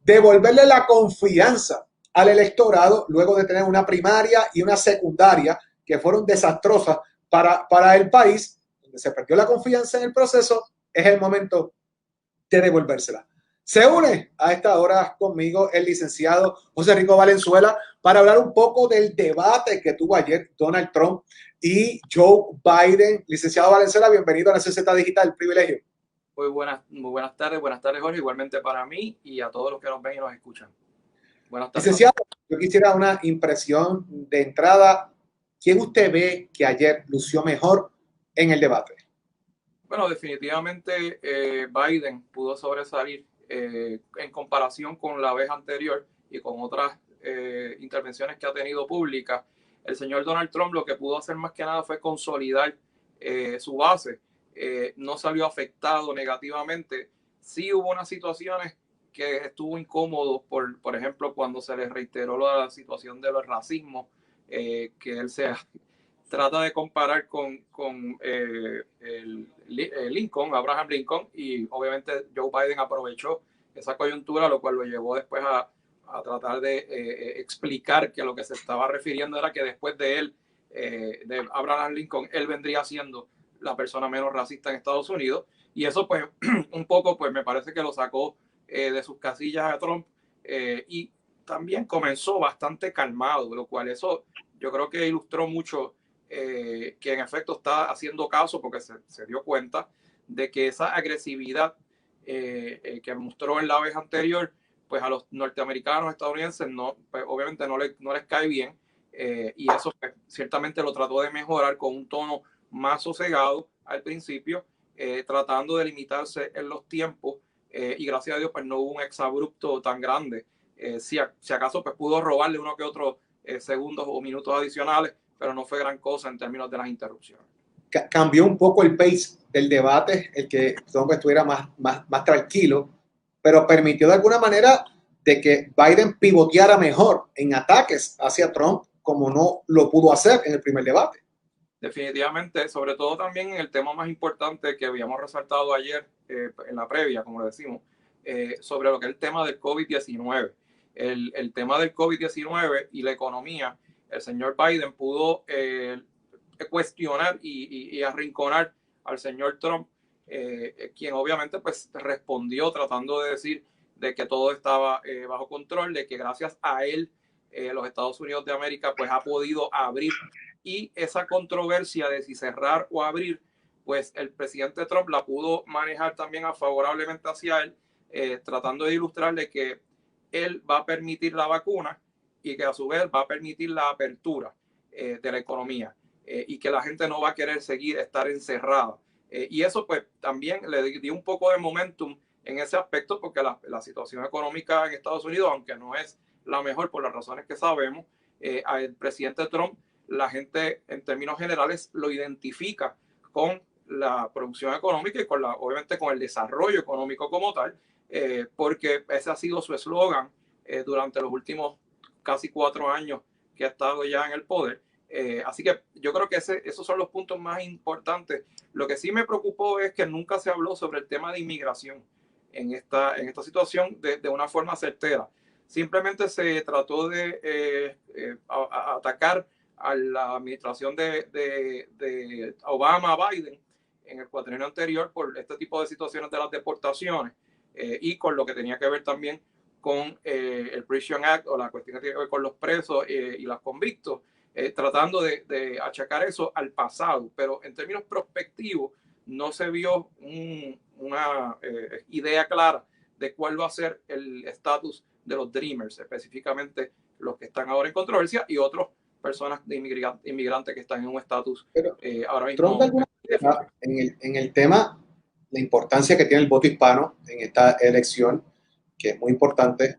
devolverle la confianza al electorado luego de tener una primaria y una secundaria que fueron desastrosas para el país, donde se perdió la confianza en el proceso. Es el momento de devolvérsela. Se une a esta hora conmigo el licenciado José Rico Valenzuela para hablar un poco del debate que tuvo ayer Donald Trump y Joe Biden. Licenciado Valenzuela, bienvenido a la CZ Digital, privilegio. Muy buenas tardes Jorge, igualmente para mí y a todos los que nos ven y nos escuchan. Buenas tardes. Licenciado, yo quisiera una impresión de entrada. ¿Quién usted ve que ayer lució mejor en el debate? Bueno, definitivamente Biden pudo sobresalir en comparación con la vez anterior y con otras intervenciones que ha tenido públicas. El señor Donald Trump lo que pudo hacer más que nada fue consolidar su base. No salió afectado negativamente. Sí hubo unas situaciones que estuvo incómodo, por ejemplo, cuando se le reiteró la situación del racismo, que él trata de comparar con Lincoln, Abraham Lincoln, y obviamente Joe Biden aprovechó esa coyuntura, lo cual lo llevó después a tratar de explicar que lo que se estaba refiriendo era que después de él, de Abraham Lincoln, él vendría siendo la persona menos racista en Estados Unidos, y eso pues un poco pues me parece que lo sacó de sus casillas a Trump, y también comenzó bastante calmado, lo cual eso yo creo que ilustró mucho que en efecto está haciendo caso, porque se dio cuenta de que esa agresividad que mostró en la vez anterior, pues a los norteamericanos, estadounidenses, pues obviamente no les cae bien, y eso pues, ciertamente lo trató de mejorar con un tono más sosegado al principio, tratando de limitarse en los tiempos, y gracias a Dios pues no hubo un exabrupto tan grande. Si acaso pues pudo robarle uno que otro segundos o minutos adicionales, pero no fue gran cosa en términos de las interrupciones. Cambió un poco el pace del debate, el que Trump estuviera más tranquilo, pero permitió de alguna manera de que Biden pivoteara mejor en ataques hacia Trump, como no lo pudo hacer en el primer debate. Definitivamente, sobre todo también en el tema más importante que habíamos resaltado ayer en la previa, como le decimos, sobre lo que es el tema del COVID-19. El tema del COVID-19 y la economía, el señor Biden pudo cuestionar y arrinconar al señor Trump, quien obviamente pues respondió tratando de decir de que todo estaba bajo control, de que gracias a él los Estados Unidos de América pues ha podido abrir, y esa controversia de si cerrar o abrir, pues el presidente Trump la pudo manejar también favorablemente hacia él, tratando de ilustrarle que él va a permitir la vacuna y que a su vez va a permitir la apertura de la economía, y que la gente no va a querer estar encerrada. Y eso pues también le dio un poco de momentum en ese aspecto, porque la situación económica en Estados Unidos, aunque no es la mejor por las razones que sabemos, al presidente Trump, la gente en términos generales lo identifica con la producción económica y obviamente con el desarrollo económico como tal, porque ese ha sido su eslogan durante los últimos casi 4 años que ha estado ya en el poder. Así que yo creo que esos son los puntos más importantes. Lo que sí me preocupó es que nunca se habló sobre el tema de inmigración en esta situación de una forma certera. Simplemente se trató de atacar a la administración de Obama-Biden en el cuatrienio anterior por este tipo de situaciones de las deportaciones, y con lo que tenía que ver también con el Prison Act, o la cuestión que tiene que ver con los presos y los convictos, tratando de achacar eso al pasado. Pero en términos prospectivos no se vio una idea clara de cuál va a ser el estatus de los Dreamers, específicamente los que están ahora en controversia y otras personas de inmigrantes que están en un estatus ahora mismo. Trump, de alguna manera, en el tema, la importancia que tiene el voto hispano en esta elección, que es muy importante,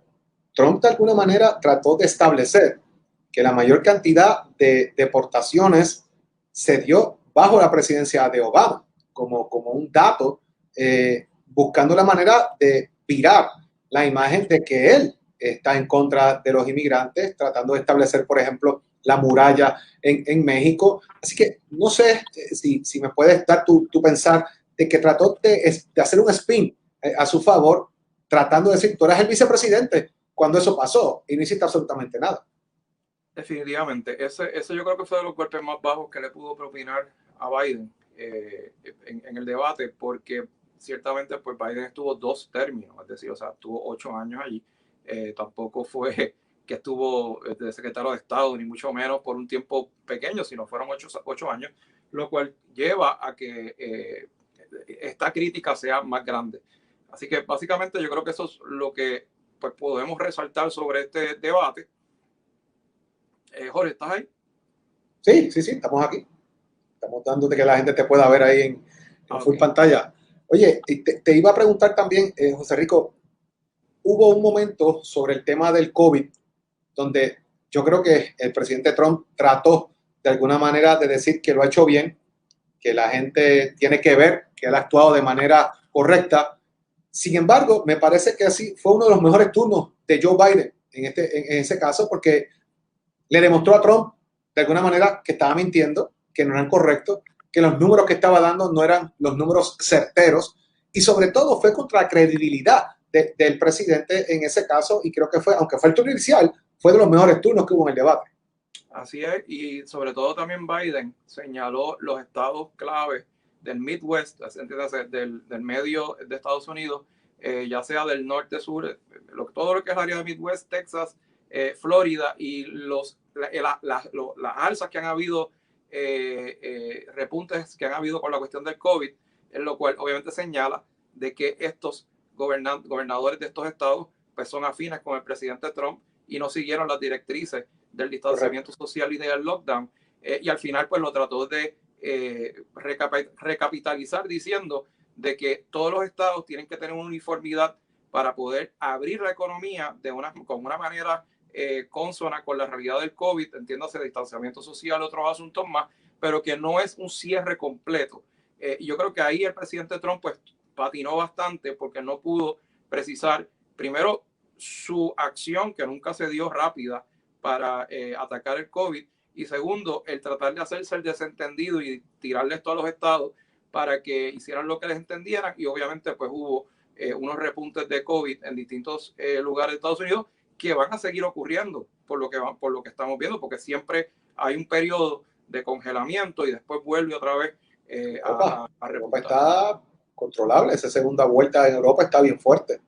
Trump de alguna manera trató de establecer que la mayor cantidad de deportaciones se dio bajo la presidencia de Obama, como un dato, buscando la manera de virar la imagen de que él está en contra de los inmigrantes, tratando de establecer, por ejemplo, la muralla en México. Así que no sé si me puedes dar tu pensar de que trató de hacer un spin a su favor, tratando de decir, tú eras el vicepresidente cuando eso pasó y no hiciste absolutamente nada. Definitivamente. Ese yo creo que fue de los golpes más bajos que le pudo propinar a Biden en el debate, porque ciertamente pues Biden estuvo 2 términos, es decir, o sea, estuvo 8 años allí. Tampoco fue que estuvo de secretario de Estado, ni mucho menos por un tiempo pequeño, sino fueron 8 años, lo cual lleva a que esta crítica sea más grande. Así que básicamente yo creo que eso es lo que pues, podemos resaltar sobre este debate. Jorge, ¿estás ahí? Sí, sí, sí, estamos aquí. Estamos dándote que la gente te pueda ver ahí en full pantalla. Oye, te iba a preguntar también, José Rico, hubo un momento sobre el tema del COVID donde yo creo que el presidente Trump trató de alguna manera de decir que lo ha hecho bien, que la gente tiene que ver que él ha actuado de manera correcta. Sin embargo, me parece que así fue uno de los mejores turnos de Joe Biden en ese caso, porque le demostró a Trump de alguna manera que estaba mintiendo, que no eran correctos, que los números que estaba dando no eran los números certeros y sobre todo fue contra la credibilidad del presidente en ese caso y creo que fue, aunque fue el turno inicial, fue de los mejores turnos que hubo en el debate. Así es, y sobre todo también Biden señaló los estados clave del Midwest, del medio de Estados Unidos, ya sea del norte, sur, todo lo que es el área de Midwest, Texas, Florida y las alzas que han habido, repuntes que han habido con la cuestión del COVID, en lo cual obviamente señala de que estos gobernadores de estos estados pues son afines con el presidente Trump y no siguieron las directrices del distanciamiento social y del lockdown. Y al final pues lo trató de recapitalizar diciendo de que todos los estados tienen que tener una uniformidad para poder abrir la economía con una manera consona con la realidad del COVID, entiéndase distanciamiento social, otros asuntos más, pero que no es un cierre completo. Y yo creo que ahí el presidente Trump pues patinó bastante porque no pudo precisar, primero, su acción, que nunca se dio rápida para atacar el COVID, y segundo, el tratar de hacerse el desentendido y tirarle esto a los estados para que hicieran lo que les entendieran, y obviamente pues hubo unos repuntes de COVID en distintos lugares de Estados Unidos que van a seguir ocurriendo por lo que estamos viendo, porque siempre hay un periodo de congelamiento y después vuelve otra vez Europa repuntar. Está controlable, esa segunda vuelta en Europa está bien fuerte.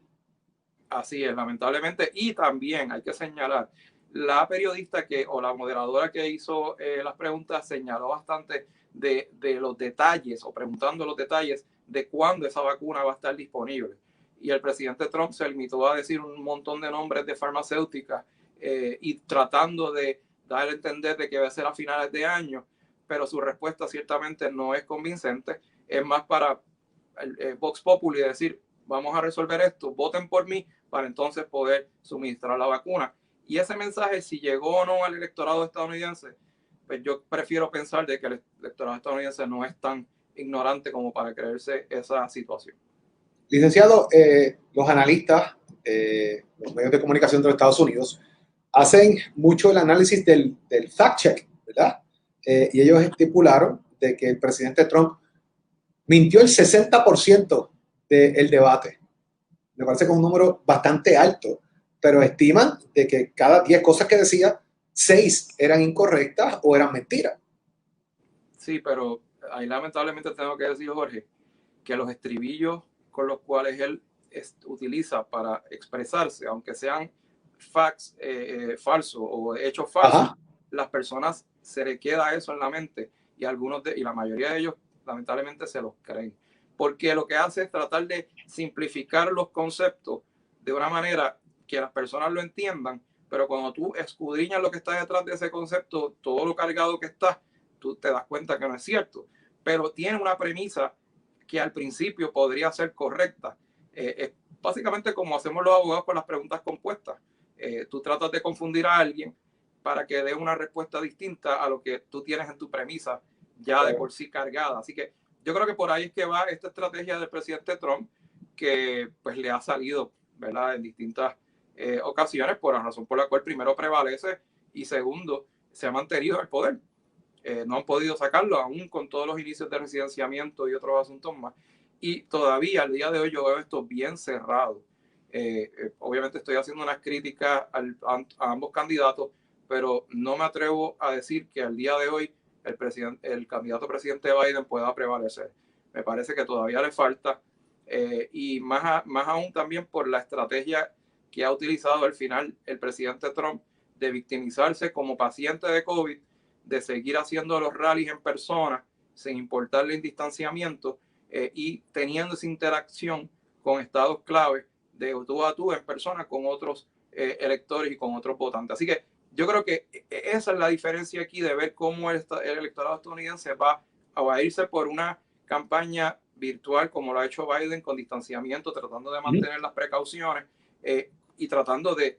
Así es, lamentablemente. Y también hay que señalar, la periodista o la moderadora que hizo las preguntas señaló bastante de los detalles o preguntando los detalles de cuándo esa vacuna va a estar disponible. Y el presidente Trump se limitó a decir un montón de nombres de farmacéuticas y tratando de dar a entender de que va a ser a finales de año, pero su respuesta ciertamente no es convincente. Es más para el Vox Populi decir, vamos a resolver esto, voten por mí para entonces poder suministrar la vacuna. Y ese mensaje, si llegó o no al electorado estadounidense, pues yo prefiero pensar de que el electorado estadounidense no es tan ignorante como para creerse esa situación. Licenciado, los analistas, los medios de comunicación de los Estados Unidos, hacen mucho el análisis del fact-check, ¿verdad? Y ellos estipularon de que el presidente Trump mintió el 60% del debate. Me parece que es un número bastante alto, pero estiman de que cada 10 cosas que decía, 6 eran incorrectas o eran mentiras. Sí, pero ahí lamentablemente tengo que decir, Jorge, que los estribillos con los cuales él utiliza para expresarse, aunque sean facts falsos o hechos falsos, ajá, las personas se le queda eso en la mente y y la mayoría de ellos lamentablemente se los creen. Porque lo que hace es tratar de simplificar los conceptos de una manera que las personas lo entiendan, pero cuando tú escudriñas lo que está detrás de ese concepto, todo lo cargado que está, tú te das cuenta que no es cierto. Pero tiene una premisa que al principio podría ser correcta. Es básicamente como hacemos los abogados con las preguntas compuestas. Tú tratas de confundir a alguien para que dé una respuesta distinta a lo que tú tienes en tu premisa ya de por sí cargada. Así que yo creo que por ahí es que va esta estrategia del presidente Trump, que pues le ha salido, ¿verdad?, en distintas ocasiones, por la razón por la cual primero prevalece y segundo se ha mantenido el poder. No han podido sacarlo aún con todos los inicios de residenciamiento y otros asuntos más. Y todavía al día de hoy yo veo esto bien cerrado. Obviamente estoy haciendo unas críticas a ambos candidatos, pero no me atrevo a decir que al día de hoy el candidato presidente Biden pueda prevalecer. Me parece que todavía le falta, y más aún también por la estrategia que ha utilizado al final el presidente Trump de victimizarse como paciente de COVID, de seguir haciendo los rallies en persona sin importarle el distanciamiento, y teniendo esa interacción con estados clave de tú a tú en persona con otros electores y con otros votantes. Así que yo creo que esa es la diferencia aquí, de ver cómo el electorado estadounidense va a irse por una campaña virtual como lo ha hecho Biden, con distanciamiento, tratando de mantener las precauciones, y tratando de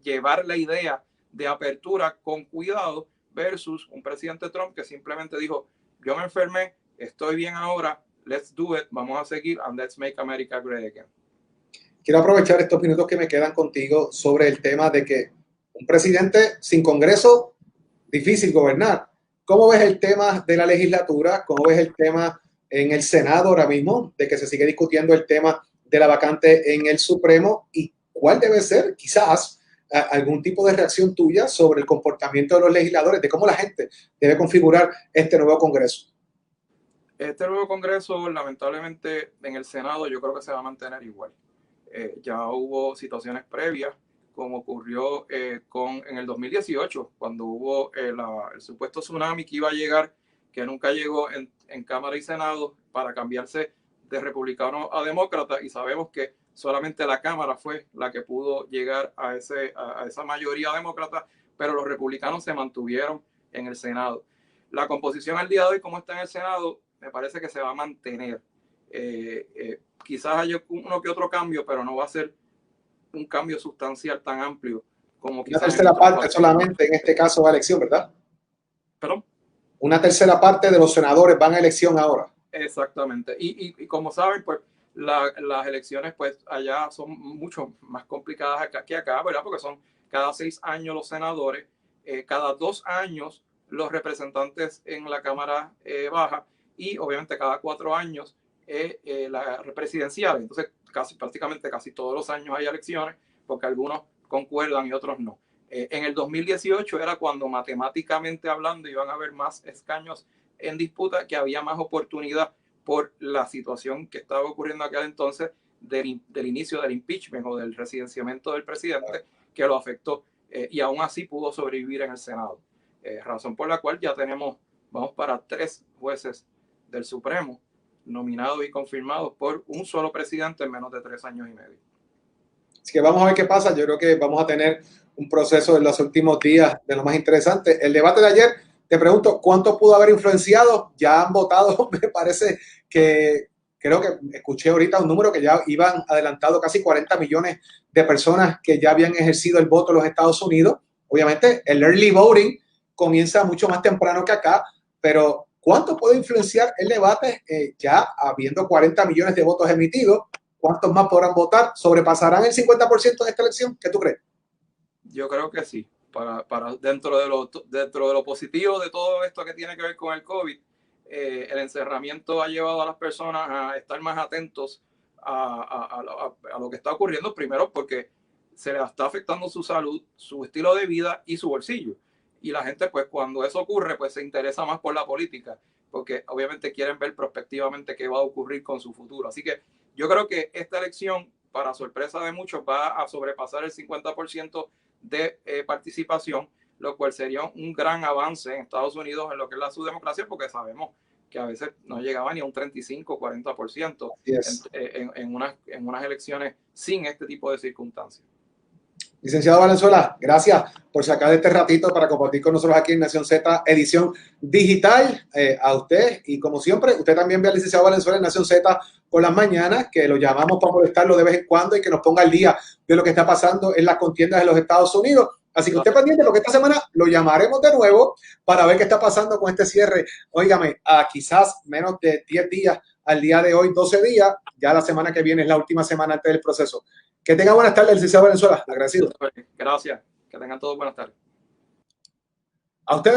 llevar la idea de apertura con cuidado, versus un presidente Trump que simplemente dijo: yo me enfermé, estoy bien ahora, let's do it, vamos a seguir, and let's make America great again. Quiero aprovechar estos minutos que me quedan contigo sobre el tema de que un presidente sin Congreso, difícil gobernar. ¿Cómo ves el tema de la legislatura? ¿Cómo ves el tema en el Senado ahora mismo, de que se sigue discutiendo el tema de la vacante en el Supremo? ¿Y cuál debe ser, quizás, algún tipo de reacción tuya sobre el comportamiento de los legisladores, de cómo la gente debe configurar este nuevo Congreso? Este nuevo Congreso, lamentablemente, en el Senado yo creo que se va a mantener igual. Ya hubo situaciones previas, como ocurrió en el 2018, cuando hubo el supuesto tsunami que iba a llegar, que nunca llegó en Cámara y Senado, para cambiarse de republicano a demócrata, y sabemos que solamente la Cámara fue la que pudo llegar a esa mayoría demócrata, pero los republicanos se mantuvieron en el Senado. La composición al día de hoy, como está en el Senado, me parece que se va a mantener. Quizás haya uno que otro cambio, pero no va a ser un cambio sustancial tan amplio como quizás. Una tercera parte solamente en este caso va a elección, ¿verdad? ¿Perdón? Una tercera parte de los senadores van a elección ahora. Exactamente. Y como saben, pues las elecciones pues allá son mucho más complicadas que acá, ¿verdad? Porque son cada 6 años los senadores, cada 2 años los representantes en la Cámara Baja, y obviamente cada 4 años la presidencial. Entonces prácticamente casi todos los años hay elecciones, porque algunos concuerdan y otros no. En el 2018 era cuando, matemáticamente hablando, iban a haber más escaños en disputa, que había más oportunidad por la situación que estaba ocurriendo aquel entonces del inicio del impeachment o del residenciamiento del presidente, que lo afectó, y aún así pudo sobrevivir en el Senado. Razón por la cual ya vamos para 3 jueces del Supremo nominados y confirmados por un solo presidente en menos de 3 años y medio. Así que vamos a ver qué pasa. Yo creo que vamos a tener un proceso en los últimos días de lo más interesante. El debate de ayer, te pregunto, ¿cuánto pudo haber influenciado? Ya han votado, me parece que, creo que escuché ahorita un número que ya iban adelantado casi 40 millones de personas que ya habían ejercido el voto en los Estados Unidos. Obviamente, el early voting comienza mucho más temprano que acá, pero ¿cuánto puede influenciar el debate ya habiendo 40 millones de votos emitidos? ¿Cuántos más podrán votar? ¿Sobrepasarán el 50% en esta elección? ¿Qué tú crees? Yo creo que sí. Para dentro de lo positivo de todo esto que tiene que ver con el COVID, el encerramiento ha llevado a las personas a estar más atentos a lo que está ocurriendo, primero porque se les está afectando su salud, su estilo de vida y su bolsillo. Y la gente, pues cuando eso ocurre, pues se interesa más por la política, porque obviamente quieren ver prospectivamente qué va a ocurrir con su futuro. Así que yo creo que esta elección, para sorpresa de muchos, va a sobrepasar el 50% de participación, lo cual sería un gran avance en Estados Unidos en lo que es su democracia, porque sabemos que a veces no llegaba ni a un 35-40% en unas elecciones sin este tipo de circunstancias. Licenciado Valenzuela, gracias por sacar este ratito para compartir con nosotros aquí en Nación Z, edición digital. A usted, y como siempre, usted también ve al licenciado Valenzuela en Nación Z por las mañanas, que lo llamamos para molestarlo de vez en cuando y que nos ponga al día de lo que está pasando en las contiendas de los Estados Unidos. Así que usted pendiente, porque esta semana lo llamaremos de nuevo para ver qué está pasando con este cierre. Óigame, a quizás menos de 10 días al día de hoy, 12 días, ya la semana que viene es la última semana antes del proceso. Que tenga buenas tardes, licenciado Valenzuela. Agradecido. Gracias. Que tengan todos buenas tardes. A ustedes.